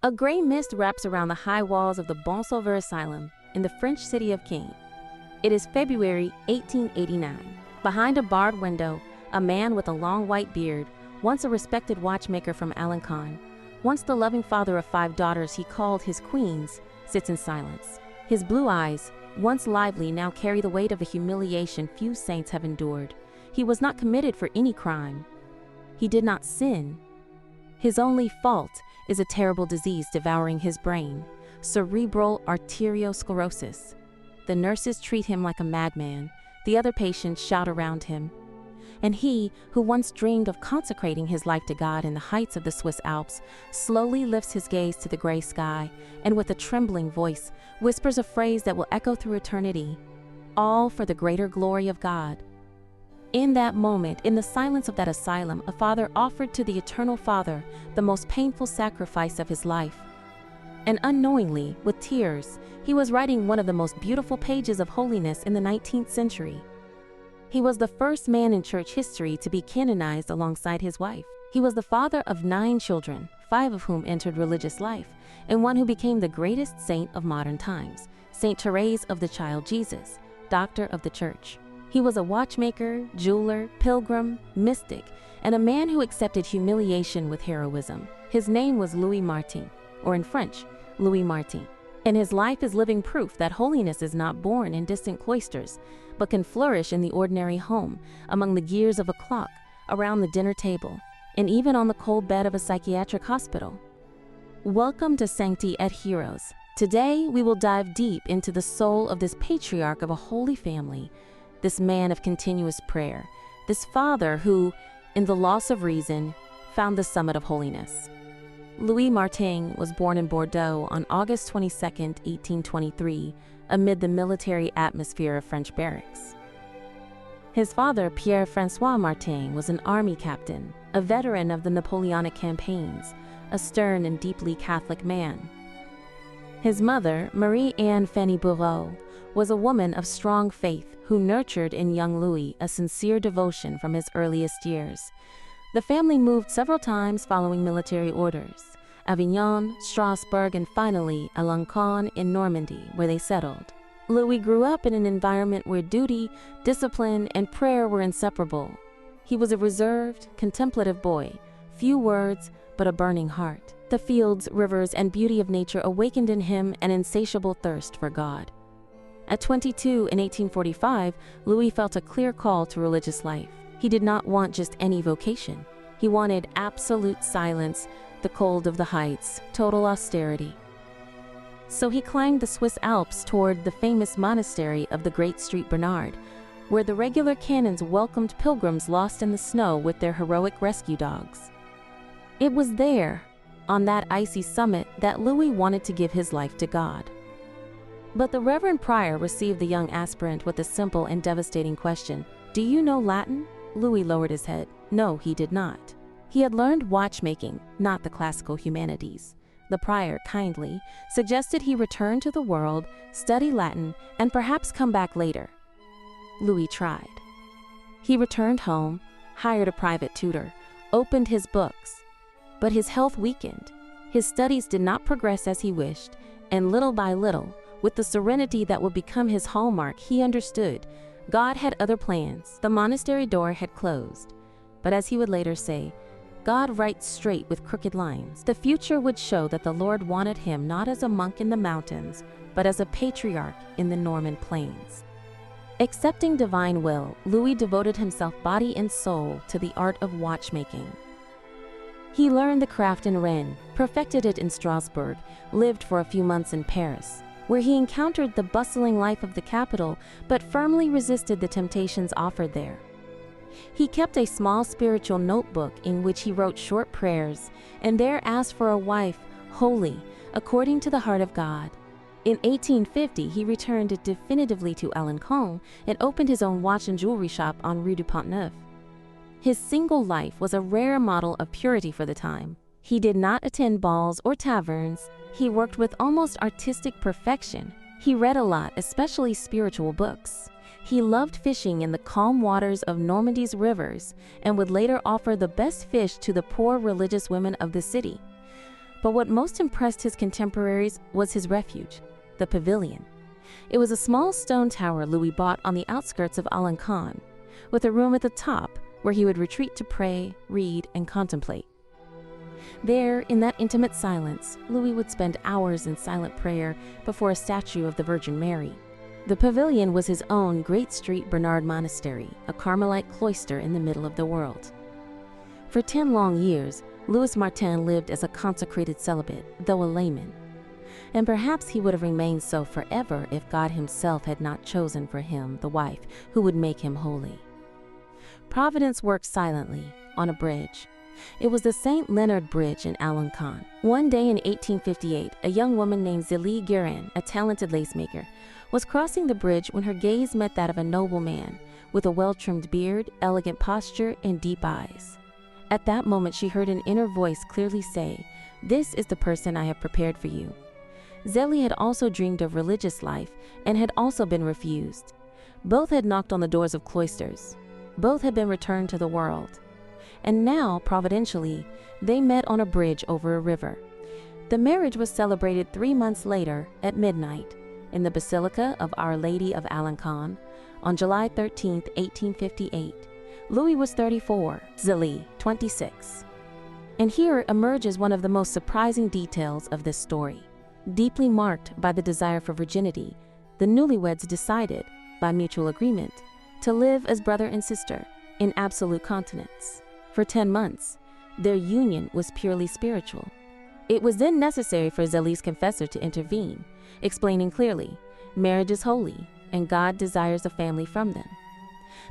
A gray mist wraps around the high walls of the Bon Sauveur Asylum in the French city of Caen. It is February 1889. Behind a barred window, a man with a long white beard, once a respected watchmaker from Alpine, once the loving father of 5 daughters he called his queens, sits in silence. His blue eyes, once lively, now carry the weight of a humiliation few saints have endured. He was not committed for any crime. He did not sin. His only fault is a terrible disease devouring his brain, cerebral arteriosclerosis. The nurses treat him like a madman. The other patients shout around him. And he, who once dreamed of consecrating his life to God in the heights of the Swiss Alps, slowly lifts his gaze to the gray sky and with a trembling voice whispers a phrase that will echo through eternity, all for the greater glory of God. In that moment, in the silence of that asylum, a father offered to the eternal Father the most painful sacrifice of his life. And unknowingly, with tears, he was writing one of the most beautiful pages of holiness in the 19th century. He was the first man in church history to be canonized alongside his wife. He was the father of 9 children, 5 of whom entered religious life, and one who became the greatest saint of modern times, Saint Thérèse of the Child Jesus, Doctor of the Church. He was a watchmaker, jeweler, pilgrim, mystic, and a man who accepted humiliation with heroism. His name was Zélie Martin, or in French, Louis Martin. And his life is living proof that holiness is not born in distant cloisters, but can flourish in the ordinary home, among the gears of a clock, around the dinner table, and even on the cold bed of a psychiatric hospital. Welcome to Sancti et Heroes. Today, we will dive deep into the soul of this patriarch of a holy family, this man of continuous prayer, this father who, in the loss of reason, found the summit of holiness. Louis Martin was born in Bordeaux on August 22, 1823, amid the military atmosphere of French barracks. His father, Pierre-François Martin, was an army captain, a veteran of the Napoleonic campaigns, a stern and deeply Catholic man. His mother, Marie-Anne Fanny Bourreau, was a woman of strong faith who nurtured in young Louis a sincere devotion from his earliest years. The family moved several times following military orders: Avignon, Strasbourg, and finally Alencon in Normandy, where they settled. Louis grew up in an environment where duty, discipline, and prayer were inseparable. He was a reserved, contemplative boy, few words, but a burning heart. The fields, rivers, and beauty of nature awakened in him an insatiable thirst for God. At 22 in 1845, Louis felt a clear call to religious life. He did not want just any vocation. He wanted absolute silence, the cold of the heights, total austerity. So he climbed the Swiss Alps toward the famous monastery of the Great St. Bernard, where the regular canons welcomed pilgrims lost in the snow with their heroic rescue dogs. It was there, on that icy summit, that Louis wanted to give his life to God. But the Reverend Prior received the young aspirant with a simple and devastating question: "Do you know Latin?" Louis lowered his head. No, he did not. He had learned watchmaking, not the classical humanities. The prior, kindly, suggested he return to the world, study Latin, and perhaps come back later. Louis tried. He returned home, hired a private tutor, opened his books. But his health weakened. His studies did not progress as he wished, and little by little, with the serenity that would become his hallmark, he understood God had other plans. The monastery door had closed. But as he would later say, God writes straight with crooked lines. The future would show that the Lord wanted him not as a monk in the mountains, but as a patriarch in the Norman plains. Accepting divine will, Louis devoted himself body and soul to the art of watchmaking. He learned the craft in Rennes, perfected it in Strasbourg, lived for a few months in Paris, where he encountered the bustling life of the capital, but firmly resisted the temptations offered there. He kept a small spiritual notebook in which he wrote short prayers, and there asked for a wife, holy, according to the heart of God. In 1850, he returned definitively to Alencon and opened his own watch and jewelry shop on Rue du Pont-Neuf. His single life was a rare model of purity for the time. He did not attend balls or taverns. He worked with almost artistic perfection. He read a lot, especially spiritual books. He loved fishing in the calm waters of Normandy's rivers and would later offer the best fish to the poor religious women of the city. But what most impressed his contemporaries was his refuge, the pavilion. It was a small stone tower Louis bought on the outskirts of Alpine, with a room at the top where he would retreat to pray, read, and contemplate. There, in that intimate silence, Louis would spend hours in silent prayer before a statue of the Virgin Mary. The pavilion was his own Great St. Bernard monastery, a Carmelite cloister in the middle of the world. For 10 long years, Louis Martin lived as a consecrated celibate, though a layman. And perhaps he would have remained so forever if God himself had not chosen for him the wife who would make him holy. Providence worked silently on a bridge. It was the St. Leonard Bridge in Alpine. One day in 1858, a young woman named Zélie Martin, a talented lacemaker, was crossing the bridge when her gaze met that of a noble man with a well-trimmed beard, elegant posture, and deep eyes. At that moment, she heard an inner voice clearly say, "This is the person I have prepared for you." Zélie had also dreamed of religious life and had also been refused. Both had knocked on the doors of cloisters. Both had been returned to the world. And now, providentially, they met on a bridge over a river. The marriage was celebrated 3 months later at midnight in the Basilica of Our Lady of Alpine on July 13, 1858. Louis was 34, Zélie 26. And here emerges one of the most surprising details of this story. Deeply marked by the desire for virginity, the newlyweds decided, by mutual agreement, to live as brother and sister in absolute continence. For 10 months, their union was purely spiritual. It was then necessary for Zélie's confessor to intervene, explaining clearly, marriage is holy, and God desires a family from them.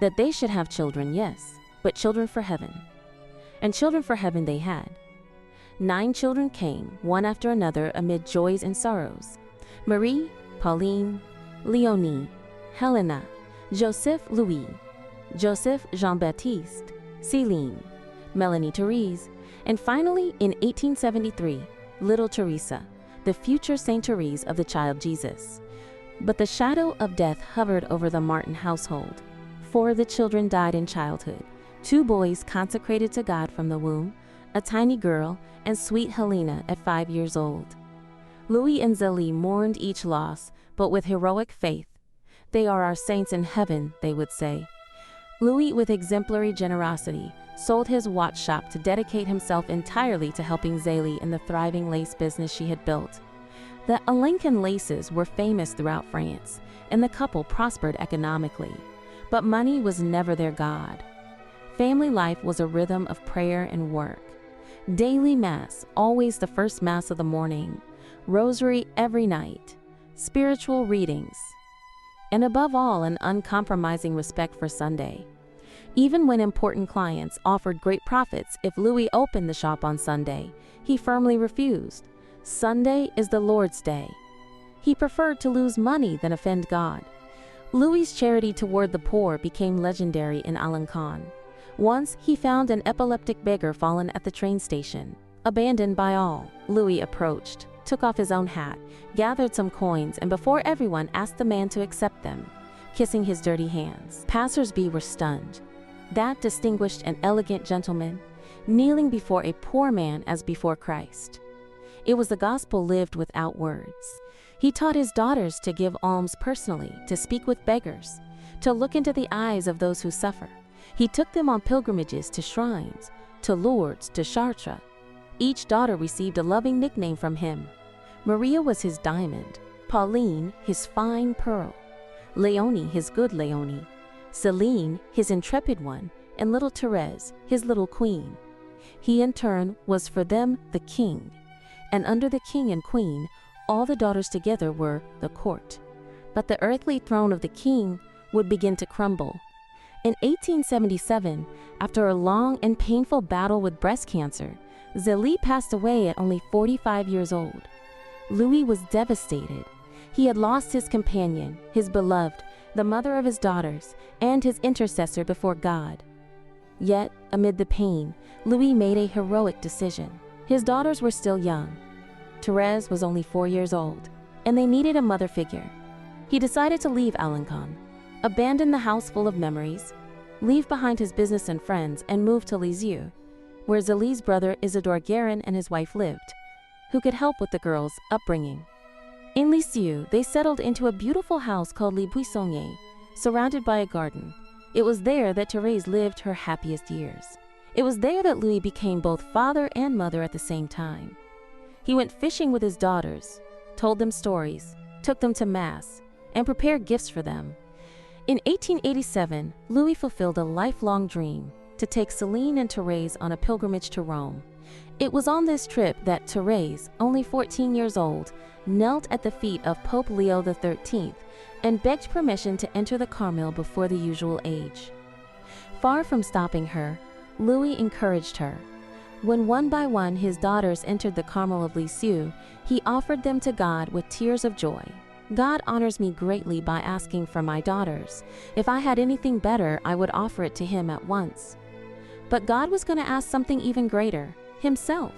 That they should have children, yes, but children for heaven. And children for heaven they had. 9 children came, one after another, amid joys and sorrows. Marie, Pauline, Léonie, Helena, Joseph Louis, Joseph Jean-Baptiste, Céline, Melanie Thérèse, and finally, in 1873, little Teresa, the future Saint Thérèse of the child Jesus. But the shadow of death hovered over the Martin household. 4 of the children died in childhood, 2 boys consecrated to God from the womb, a tiny girl, and sweet Helena at 5 years old. Louis and Zélie mourned each loss, but with heroic faith. They are our saints in heaven, they would say. Louis, with exemplary generosity, sold his watch shop to dedicate himself entirely to helping Zélie in the thriving lace business she had built. The Alpine laces were famous throughout France, and the couple prospered economically. But money was never their god. Family life was a rhythm of prayer and work. Daily Mass, always the first Mass of the morning, rosary every night, spiritual readings, and above all, an uncompromising respect for Sunday. Even when important clients offered great profits if Louis opened the shop on Sunday, he firmly refused. Sunday is the Lord's day. He preferred to lose money than offend God. Louis's charity toward the poor became legendary in Alpine. Once he found an epileptic beggar fallen at the train station. Abandoned by all, Louis approached, took off his own hat, gathered some coins, and before everyone asked the man to accept them, kissing his dirty hands. Passers-by were stunned. That distinguished and elegant gentleman, kneeling before a poor man as before Christ. It was the gospel lived without words. He taught his daughters to give alms personally, to speak with beggars, to look into the eyes of those who suffer. He took them on pilgrimages to shrines, to Lourdes, to Chartres. Each daughter received a loving nickname from him. Maria was his diamond, Pauline his fine pearl, Léonie his good Léonie, Céline his intrepid one, and little Thérèse his little queen. He in turn was for them the king, and under the king and queen, all the daughters together were the court. But the earthly throne of the king would begin to crumble. In 1877, after a long and painful battle with breast cancer, Zélie passed away at only 45 years old. Louis was devastated. He had lost his companion, his beloved, the mother of his daughters, and his intercessor before God. Yet, amid the pain, Louis made a heroic decision. His daughters were still young. Thérèse was only 4 years old, and they needed a mother figure. He decided to leave Alpine, abandon the house full of memories, leave behind his business and friends, and move to Lisieux, where Zélie's brother Isidore Guérin and his wife lived. who could help with the girls' upbringing. In Lisieux, they settled into a beautiful house called Les Buissonniers, surrounded by a garden. It was there that Thérèse lived her happiest years. It was there that Louis became both father and mother at the same time. He went fishing with his daughters, told them stories, took them to Mass, and prepared gifts for them. In 1887, Louis fulfilled a lifelong dream to take Céline and Thérèse on a pilgrimage to Rome. It was on this trip that Thérèse, only 14 years old, knelt at the feet of Pope Leo XIII and begged permission to enter the Carmel before the usual age. Far from stopping her, Louis encouraged her. When one by one his daughters entered the Carmel of Lisieux, he offered them to God with tears of joy. God honors me greatly by asking for my daughters. If I had anything better, I would offer it to him at once. But God was going to ask something even greater, himself.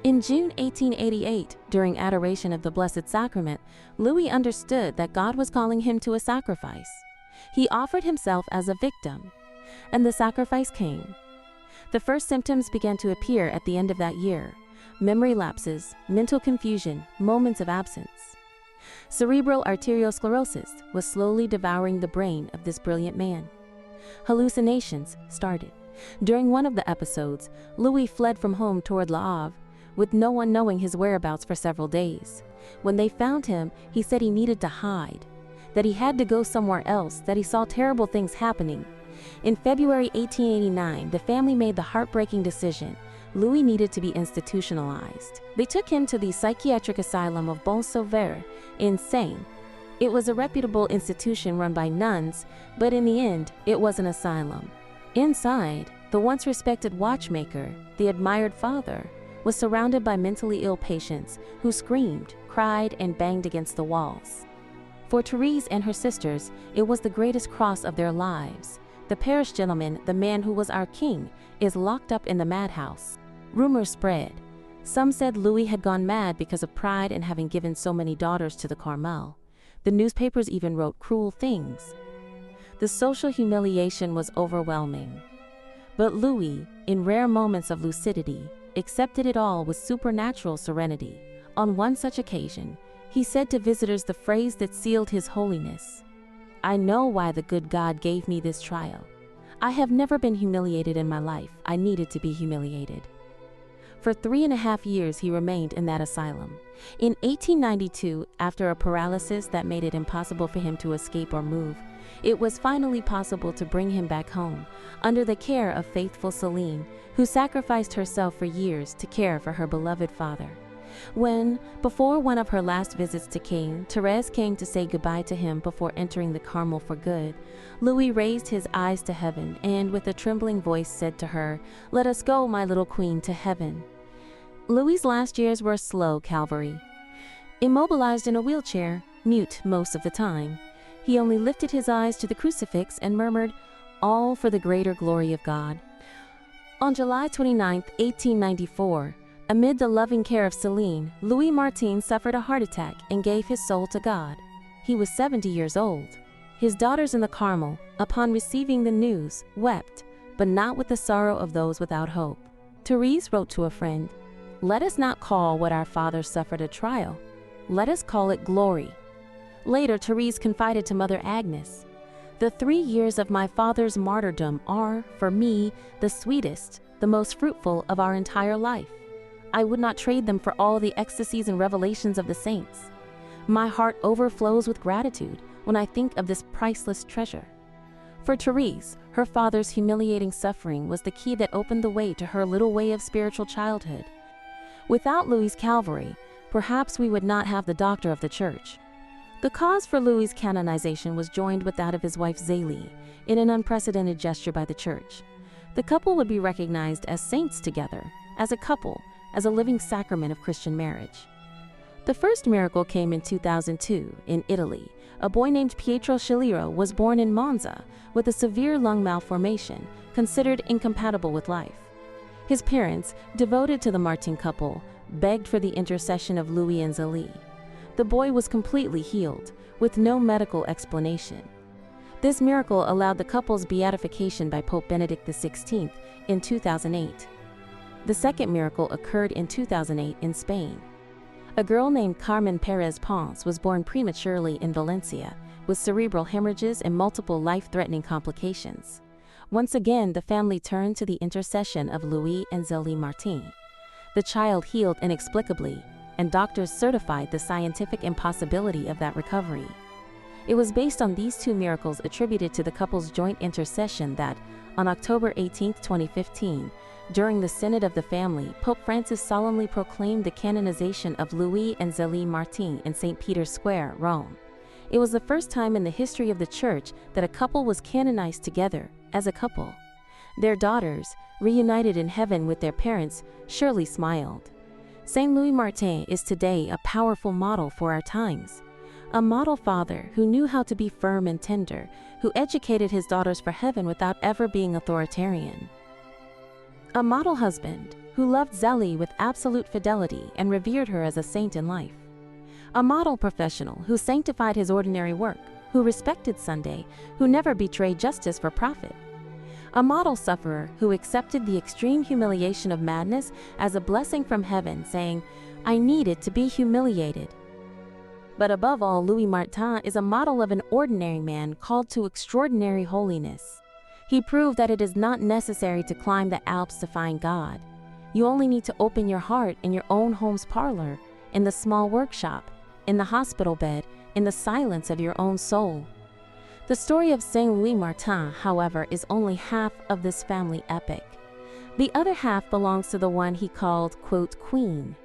In June 1888, during adoration of the Blessed Sacrament, Louis understood that God was calling him to a sacrifice. He offered himself as a victim, and the sacrifice came. The first symptoms began to appear at the end of that year: memory lapses, mental confusion, moments of absence. Cerebral arteriosclerosis was slowly devouring the brain of this brilliant man. Hallucinations started. During one of the episodes, Louis fled from home toward Le Havre, with no one knowing his whereabouts for several days. When they found him, he said he needed to hide, that he had to go somewhere else, that he saw terrible things happening. In February 1889, the family made the heartbreaking decision. Louis needed to be institutionalized. They took him to the psychiatric asylum of Bon-Sauveur in Seine. It was a reputable institution run by nuns, but in the end, it was an asylum. Inside, the once respected watchmaker, the admired father, was surrounded by mentally ill patients who screamed, cried, and banged against the walls. For Thérèse and her sisters, it was the greatest cross of their lives. The parish gentleman, the man who was our king, is locked up in the madhouse. Rumors spread. Some said Louis had gone mad because of pride in having given so many daughters to the Carmel. The newspapers even wrote cruel things. The social humiliation was overwhelming. But Louis, in rare moments of lucidity, accepted it all with supernatural serenity. On one such occasion, he said to visitors the phrase that sealed his holiness: "I know why the good God gave me this trial. I have never been humiliated in my life. I needed to be humiliated." For 3.5 years he remained in that asylum. In 1892, after a paralysis that made it impossible for him to escape or move, it was finally possible to bring him back home, under the care of faithful Céline, who sacrificed herself for years to care for her beloved father. When, before one of her last visits to Caen, Thérèse came to say goodbye to him before entering the Carmel for good, Louis raised his eyes to heaven and with a trembling voice said to her, "Let us go, my little queen, to heaven." Louis's last years were a slow calvary. Immobilized in a wheelchair, mute most of the time, he only lifted his eyes to the crucifix and murmured, "All for the greater glory of God." On July 29, 1894, amid the loving care of Céline, Zélie Martin suffered a heart attack and gave his soul to God. He was 70 years old. His daughters in the Carmel, upon receiving the news, wept, but not with the sorrow of those without hope. Thérèse wrote to a friend, "Let us not call what our father suffered a trial. Let us call it glory." Later, Thérèse confided to Mother Agnes, "The 3 years of my father's martyrdom are, for me, the sweetest, the most fruitful of our entire life. I would not trade them for all the ecstasies and revelations of the saints. My heart overflows with gratitude when I think of this priceless treasure." For Thérèse, her father's humiliating suffering was the key that opened the way to her little way of spiritual childhood. Without Louis's Calvary, perhaps we would not have the doctor of the Church. The cause for Louis's canonization was joined with that of his wife Zélie, in an unprecedented gesture by the Church. The couple would be recognized as saints together, as a couple, as a living sacrament of Christian marriage. The first miracle came in 2002 in Italy. A boy named Pietro Sciliro was born in Monza with a severe lung malformation, considered incompatible with life. His parents, devoted to the Martin couple, begged for the intercession of Louis and Zélie. The boy was completely healed, with no medical explanation. This miracle allowed the couple's beatification by Pope Benedict XVI in 2008. The second miracle occurred in 2008 in Spain. A girl named Carmen Perez Ponce was born prematurely in Valencia, with cerebral hemorrhages and multiple life-threatening complications. Once again, the family turned to the intercession of Louis and Zélie Martin. The child healed inexplicably, and doctors certified the scientific impossibility of that recovery. It was based on these two miracles attributed to the couple's joint intercession that, on October 18, 2015, during the Synod of the Family, Pope Francis solemnly proclaimed the canonization of Louis and Zélie Martin in St. Peter's Square, Rome. It was the first time in the history of the Church that a couple was canonized together, as a couple. Their daughters, reunited in heaven with their parents, surely smiled. Saint Louis Martin is today a powerful model for our times. A model father who knew how to be firm and tender, who educated his daughters for heaven without ever being authoritarian. A model husband who loved Zélie with absolute fidelity and revered her as a saint in life. A model professional who sanctified his ordinary work, who respected Sunday, who never betrayed justice for profit. A model sufferer who accepted the extreme humiliation of madness as a blessing from heaven, saying, "I needed to be humiliated." But above all, Louis Martin is a model of an ordinary man called to extraordinary holiness. He proved that it is not necessary to climb the Alps to find God. You only need to open your heart in your own home's parlor, in the small workshop, in the hospital bed, in the silence of your own soul. The story of Saint Louis Martin, however, is only half of this family epic. The other half belongs to the one he called, quote, Queen.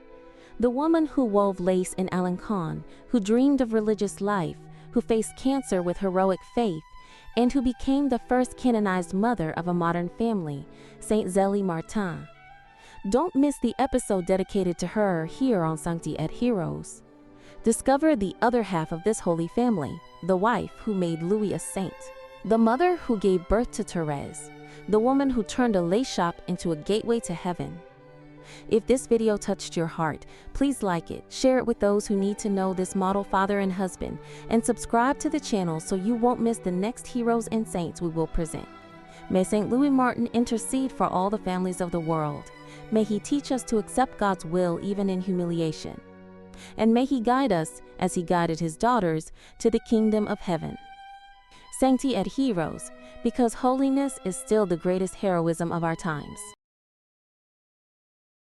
The woman who wove lace in Alpine, who dreamed of religious life, who faced cancer with heroic faith, and who became the first canonized mother of a modern family, Saint Zélie Martin. Don't miss the episode dedicated to her here on Sancti et Heroes. Discover the other half of this holy family, the wife who made Louis a saint, the mother who gave birth to Thérèse, the woman who turned a lace shop into a gateway to heaven. If this video touched your heart, please like it, share it with those who need to know this model father and husband, and subscribe to the channel so you won't miss the next heroes and saints we will present. May St. Louis Martin intercede for all the families of the world. May he teach us to accept God's will even in humiliation. And may he guide us, as he guided his daughters, to the kingdom of heaven. Sancti et Heroes, because holiness is still the greatest heroism of our times.